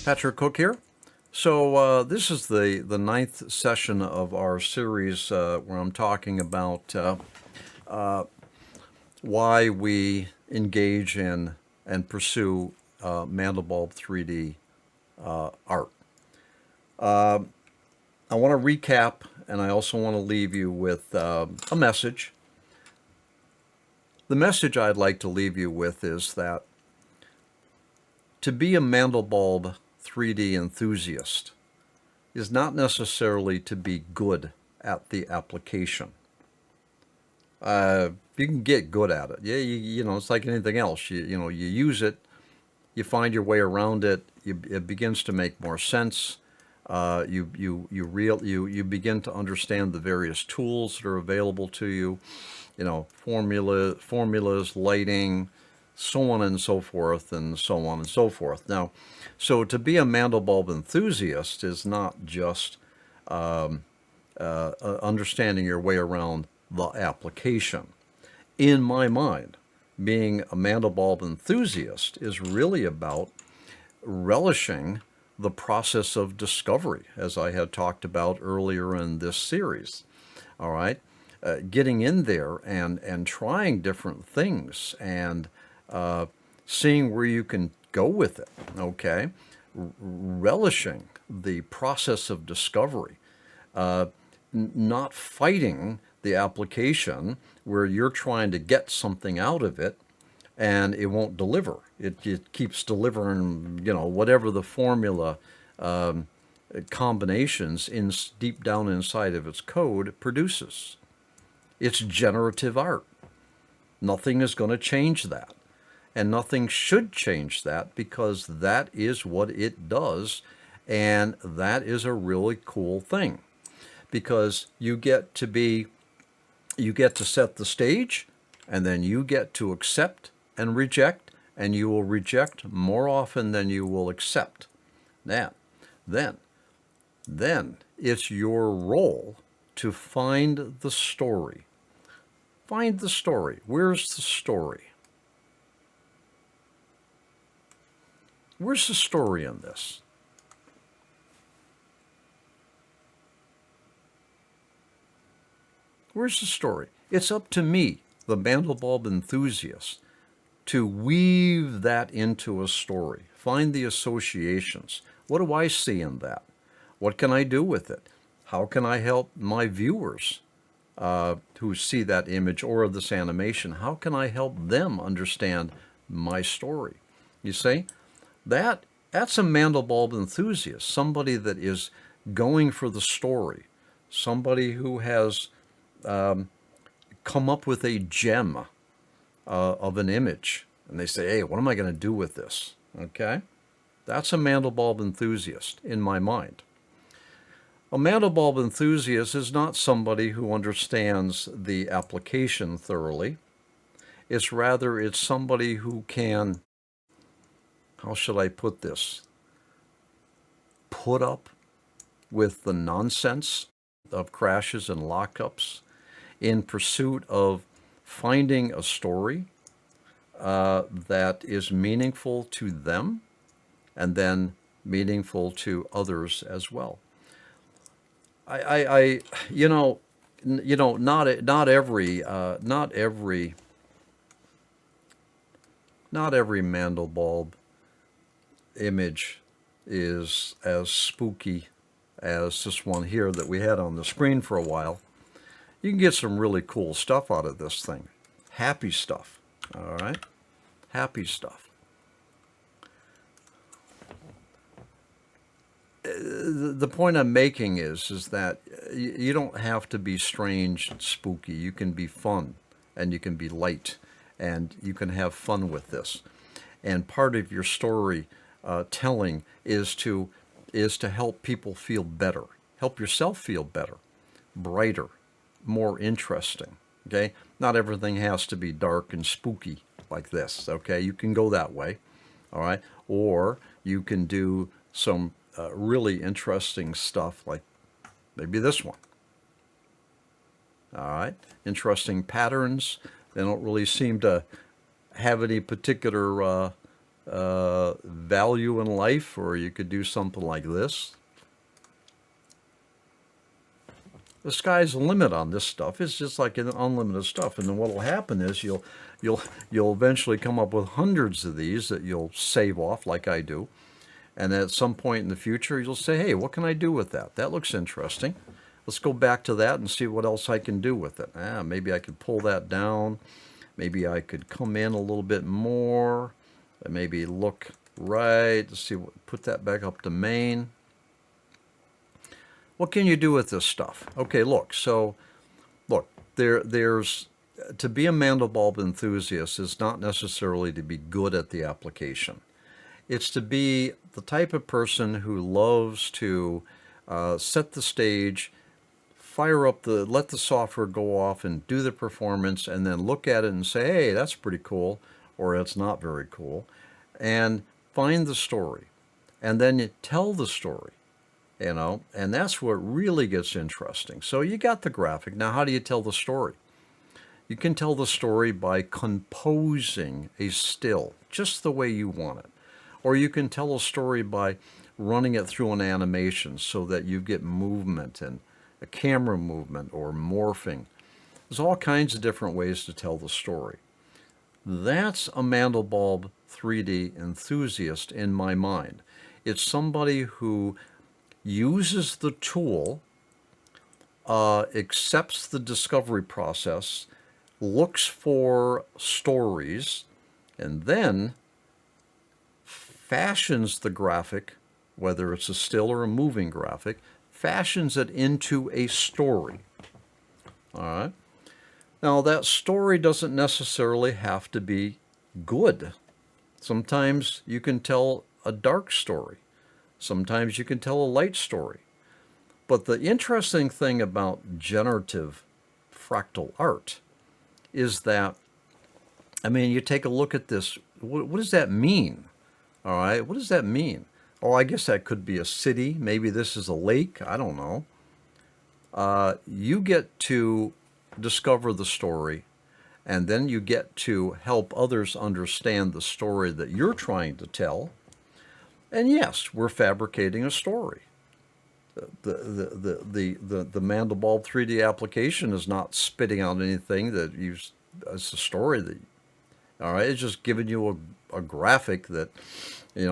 Patrick Cook here. So this is the ninth session of our series where I'm talking about why we engage in and pursue Mandelbulb 3D art. I want to recap, and I also want to leave you with a message. The message I'd like to leave you with is that to be a Mandelbulb 3D enthusiast is not necessarily to be good at the application. You can get good at it. Yeah, you know, it's like anything else. You use it, you find your way around it. It begins to make more sense. You begin to understand the various tools that are available to you. You know, formulas, lighting, so on and so forth, and so on and so forth. Now, so to be a Mandelbulb enthusiast is not just understanding your way around the application. In my mind, being a Mandelbulb enthusiast is really about relishing the process of discovery, as I had talked about earlier in this series. All right, getting in there and trying different things and seeing where you can go with it. Okay, relishing the process of discovery, not fighting the application where you're trying to get something out of it and it won't deliver. It keeps delivering, you know, whatever the formula combinations in deep down inside of its code produces. It's generative art. Nothing is going to change that. And nothing should change that because that is what it does. And that is a really cool thing because you get to set the stage and then you get to accept and reject, and you will reject more often than you will accept. Now, then it's your role to find the story. Find the story. Where's the story? Where's the story in this? Where's the story? It's up to me, the Mandelbulb enthusiast, to weave that into a story. Find the associations. What do I see in that? What can I do with it? How can I help my viewers who see that image or this animation? How can I help them understand my story? You see? That's a Mandelbulb enthusiast, somebody that is going for the story, somebody who has come up with a gem of an image, and they say, hey, what am I going to do with this? Okay? That's a Mandelbulb enthusiast in my mind. A Mandelbulb enthusiast is not somebody who understands the application thoroughly. It's somebody who can, how should I put this, put up with the nonsense of crashes and lockups in pursuit of finding a story that is meaningful to them and then meaningful to others as well. Not every Mandelbulb image is as spooky as this one here that we had on the screen for a while. You can get some really cool stuff out of this thing. Happy stuff. All right? Happy stuff. The point I'm making is that you don't have to be strange and spooky. You can be fun and you can be light and you can have fun with this. And part of your story telling is to help people feel better, help yourself feel better, brighter, more interesting. Okay, not everything has to be dark and spooky like this. Okay, you can go that way. All right, or you can do some really interesting stuff like maybe this one. All right, interesting patterns. They don't really seem to have any particular value in life, or you could do something like this. The sky's the limit on this stuff. It's just like an unlimited stuff. And then what will happen is you'll eventually come up with hundreds of these that you'll save off, like I do. And at some point in the future, you'll say, hey, what can I do with that? That looks interesting. Let's go back to that and see what else I can do with it. Maybe I could pull that down. Maybe I could come in a little bit more. Maybe look right. Let's see, put that back up to main. What can you do with this stuff? Okay, look. So, look, there's to be a Mandelbulb enthusiast is not necessarily to be good at the application. It's to be the type of person who loves to set the stage, fire up let the software go off and do the performance, and then look at it and say, hey, that's pretty cool, or it's not very cool, and find the story, and then you tell the story. And that's what really gets interesting. So you got the graphic. Now, how do you tell the story? You can tell the story by composing a still, just the way you want it. Or you can tell a story by running it through an animation so that you get movement and a camera movement or morphing. There's all kinds of different ways to tell the story. That's a Mandelbulb 3D enthusiast in my mind. It's somebody who uses the tool, accepts the discovery process, looks for stories, and then fashions the graphic, whether it's a still or a moving graphic, fashions it into a story. All right. Now, that story doesn't necessarily have to be good. Sometimes you can tell a dark story. Sometimes you can tell a light story. But the interesting thing about generative fractal art is that, you take a look at this. What does that mean? All right, what does that mean? Oh, I guess that could be a city. Maybe this is a lake. I don't know. You get to discover the story, and then you get to help others understand the story that you're trying to tell. And yes, we're fabricating a story. The Mandelbulb 3D application is not spitting out anything that it's a story that, all right, it's just giving you a graphic that,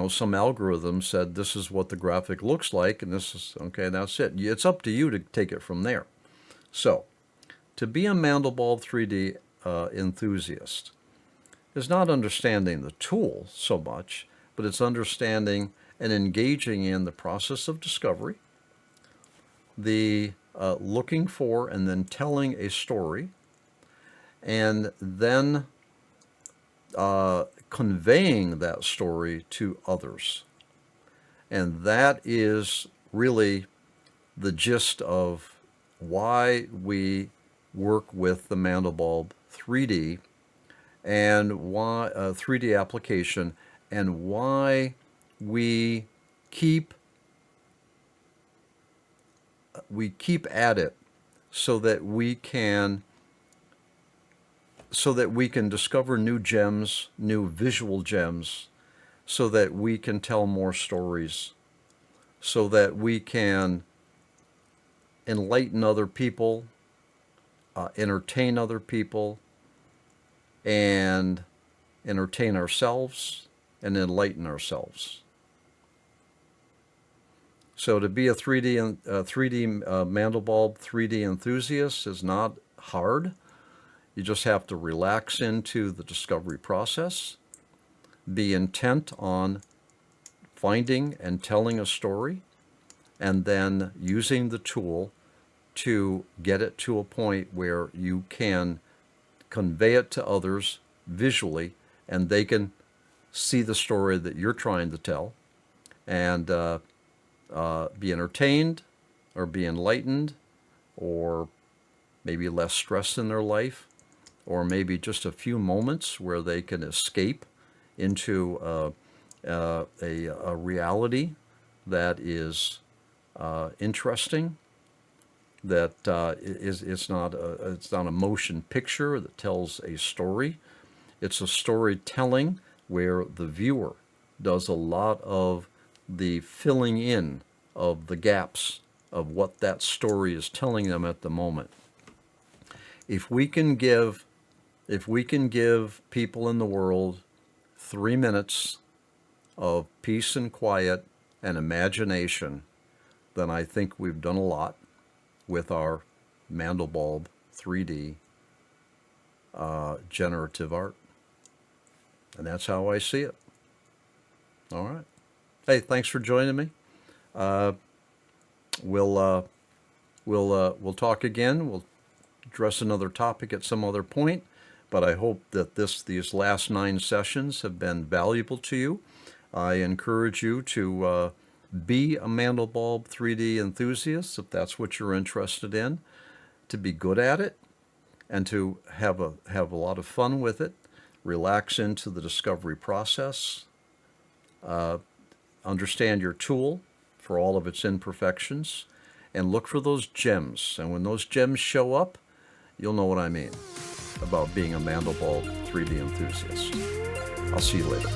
some algorithm said this is what the graphic looks like, and this is, okay, that's it. It's up to you to take it from there. So, to be a Mandelbulb 3D enthusiast is not understanding the tool so much, but it's understanding and engaging in the process of discovery, the looking for and then telling a story, and then conveying that story to others. And that is really the gist of why we work with the Mandelbulb 3D and why 3D application, and why we keep at it so that we can discover new gems, new visual gems, so that we can tell more stories, so that we can enlighten other people, entertain other people, and entertain ourselves and enlighten ourselves. So to be a 3D Mandelbulb 3D enthusiast is not hard. You just have to relax into the discovery process, be intent on finding and telling a story, and then using the tool to get it to a point where you can convey it to others visually, and they can see the story that you're trying to tell, and be entertained or be enlightened, or maybe less stress in their life, or maybe just a few moments where they can escape into a reality that is interesting, that it's not a motion picture that tells a story. It's a storytelling where the viewer does a lot of the filling in of the gaps of what that story is telling them at the moment. If we can give people in the world 3 minutes of peace and quiet and imagination, then I think we've done a lot with our Mandelbulb 3D generative art. And that's how I see it. All right. Hey, thanks for joining me. We'll talk again. We'll address another topic at some other point. But I hope that these last 9 sessions have been valuable to you. I encourage you to be a Mandelbulb 3D enthusiast if that's what you're interested in, to be good at it, and to have a lot of fun with it. Relax into the discovery process. Understand your tool for all of its imperfections, and look for those gems. And when those gems show up, you'll know what I mean about being a Mandelbulb 3D enthusiast. I'll see you later.